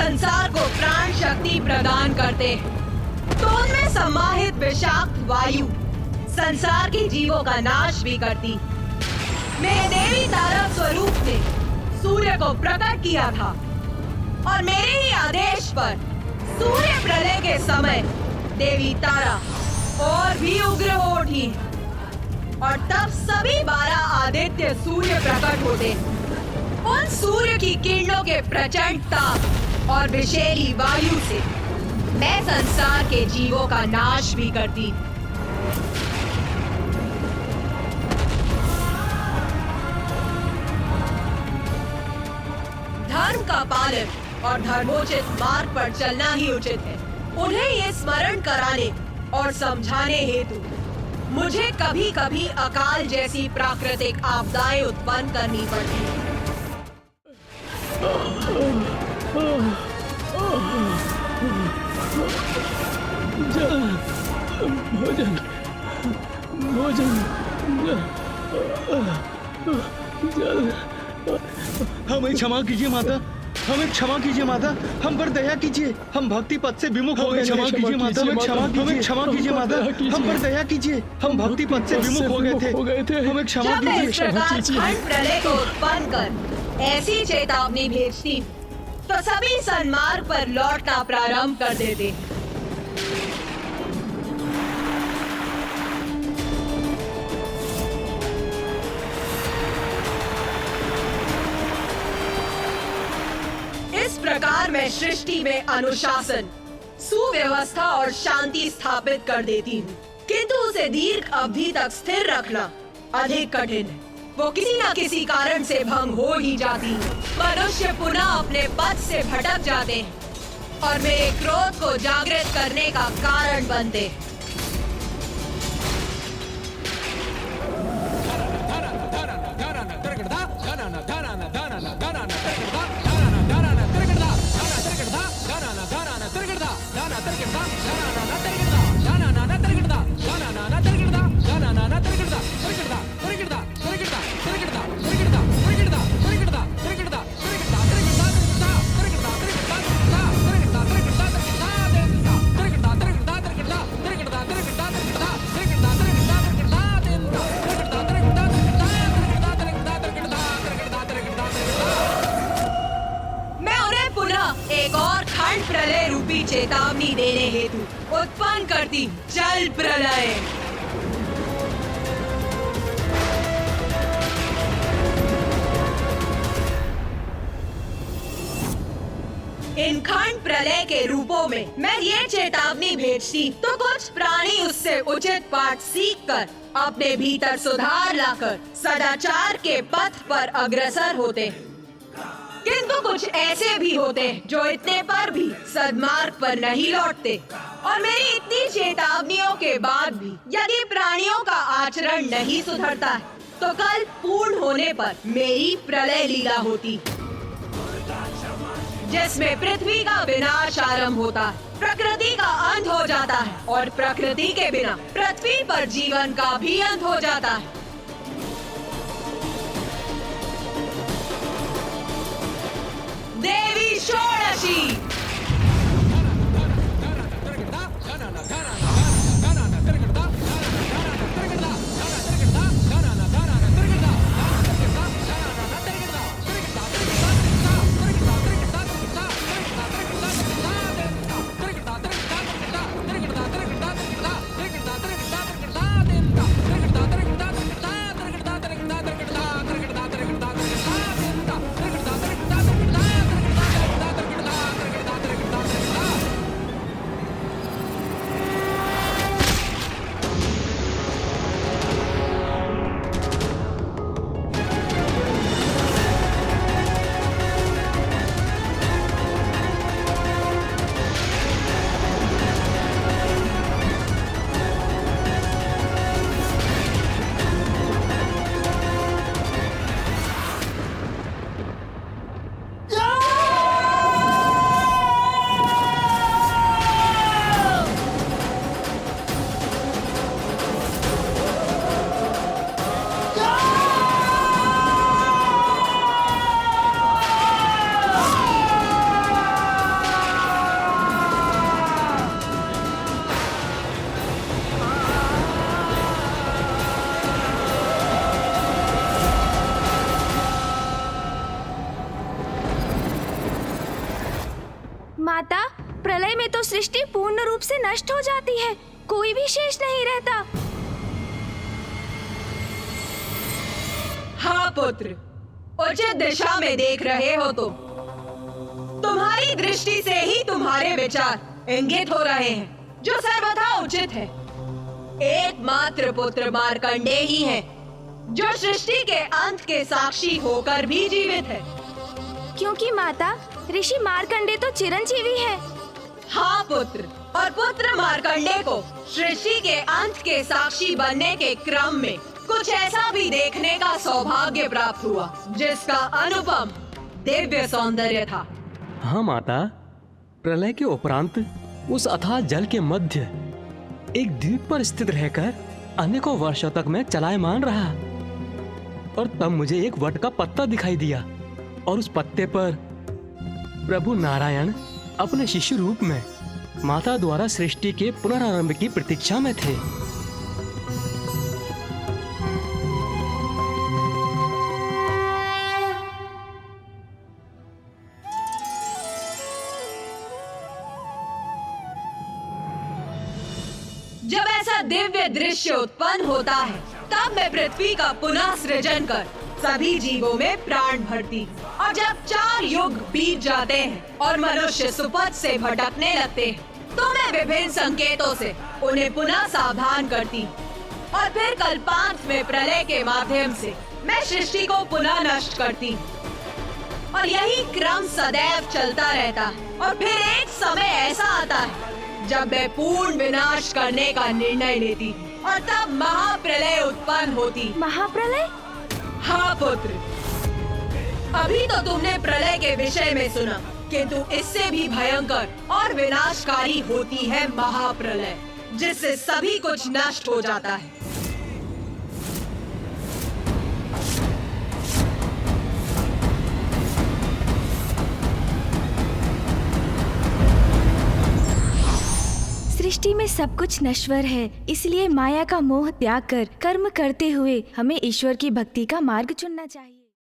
संसार को प्राण शक्ति प्रदान करते हैं, तो उनमें समाहित विषाक्त वायु संसार के जीवों का नाश भी करती। मेरे देवी तारा स्वरूप ने सूर्य को प्रकट किया था और मेरे ही आदेश पर सूर्य प्रलय के समय देवी तारा और भी उग्र हो उठी और तब सभी 12 आदित्य सूर्य प्रकट होते। उन सूर्य की किरणों के प्रचंड ताप और विषैली वायु से मैं संसार के जीवों का नाश भी करती। धर्म का पालन और धर्मोचित मार्ग पर चलना ही उचित है। उन्हें ये स्मरण कराने और समझाने हेतु मुझे कभी कभी अकाल जैसी प्राकृतिक आपदाएं उत्पन्न करनी पड़ती हैं। भोजन भोजन जल। हमें क्षमा कीजिए माता, हमें क्षमा कीजिए माता, हम पर दया कीजिए, हम भक्ति पथ से विमुख हो गए। क्षमा कीजिए माता, हमें क्षमा कीजिए माता, हम पर दया कीजिए, हम भक्ति पथ से विमुख हो गए थे, हमें क्षमा जब मैं कीजिए। इस प्रकार खंड प्रलय को उत्पन्न कर ऐसी चेतावनी भेजती तो सभी सन्मार्ग पर लौटना प्रारंभ कर देते। इस प्रकार मैं सृष्टि में अनुशासन, सुव्यवस्था और शांति स्थापित कर देती हूँ, किंतु उसे दीर्घ अवधि तक स्थिर रखना अधिक कठिन है। वो किसी न किसी कारण से भंग हो ही जाती है। मनुष्य पुनः अपने पथ से भटक जाते हैं और मेरे क्रोध को जागृत करने का कारण बनते हैं। प्रलय रूपी चेतावनी देने हेतु उत्पन्न करती जल प्रलय। इन खंड प्रलय के रूपों में मैं ये चेतावनी भेजती तो कुछ प्राणी उससे उचित पाठ सीखकर अपने भीतर सुधार लाकर सदाचार के पथ पर अग्रसर होते, किंतु कुछ ऐसे भी होते जो इतने पर भी सद्मार्ग पर नहीं लौटते। और मेरी इतनी चेतावनियों के बाद भी यदि प्राणियों का आचरण नहीं सुधरता है तो कल पूर्ण होने पर मेरी प्रलय लीला होती, जिसमें पृथ्वी का विनाश आरंभ होता है, प्रकृति का अंत हो जाता है और प्रकृति के बिना पृथ्वी पर जीवन का भी अंत हो जाता है। देवी षोडशी। माता, प्रलय में तो सृष्टि पूर्ण रूप से नष्ट हो जाती है, कोई भी शेष नहीं रहता। हाँ पुत्र, उचित दिशा में देख रहे हो तुम। तुम्हारी दृष्टि से ही तुम्हारे विचार इंगित हो रहे हैं, जो सर्वथा उचित है। एकमात्र पुत्र मार्कंडेय ही है, जो सृष्टि के अंत के साक्षी होकर भी जीवित है। क्योंकि माता, ऋषि मार्कंडेय तो चिरंजीवी है। हाँ पुत्र, और पुत्र मार्कंडेय को सृष्टि के अंत के साक्षी बनने के क्रम में कुछ ऐसा भी देखने का सौभाग्य प्राप्त हुआ, जिसका अनुपम दिव्य सौंदर्य था। हाँ माता, प्रलय के उपरांत उस अथाह जल के मध्य एक द्वीप पर स्थित रहकर अनेकों वर्षों तक मैं चलायमान रहा, और तब मुझे एक वट का पत्ता दिखाई दिया, और उस पत्ते पर प्रभु नारायण अपने शिशु रूप में माता द्वारा सृष्टि के पुनरारंभ की प्रतीक्षा में थे। जब ऐसा दिव्य दृश्य उत्पन्न होता है, तब मैं पृथ्वी का पुनः सृजन कर सभी जीवों में प्राण भरती, और जब 4 युग बीत जाते हैं और मनुष्य सुपथ से भटकने लगते हैं, तो मैं विभिन्न संकेतों से उन्हें पुनः सावधान करती, और फिर कल्पांत में प्रलय के माध्यम से मैं सृष्टि को पुनः नष्ट करती, और यही क्रम सदैव चलता रहता है। और फिर एक समय ऐसा आता है जब मैं पूर्ण विनाश करने का निर्णय लेती, और तब महाप्रलय उत्पन्न होती। महाप्रलय? हाँ पुत्र, अभी तो तुमने प्रलय के विषय में सुना, किंतु इससे भी भयंकर और विनाशकारी होती है महाप्रलय, जिससे सभी कुछ नष्ट हो जाता है। सृष्टि में सब कुछ नश्वर है, इसलिए माया का मोह त्याग कर कर्म करते हुए हमें ईश्वर की भक्ति का मार्ग चुनना चाहिए।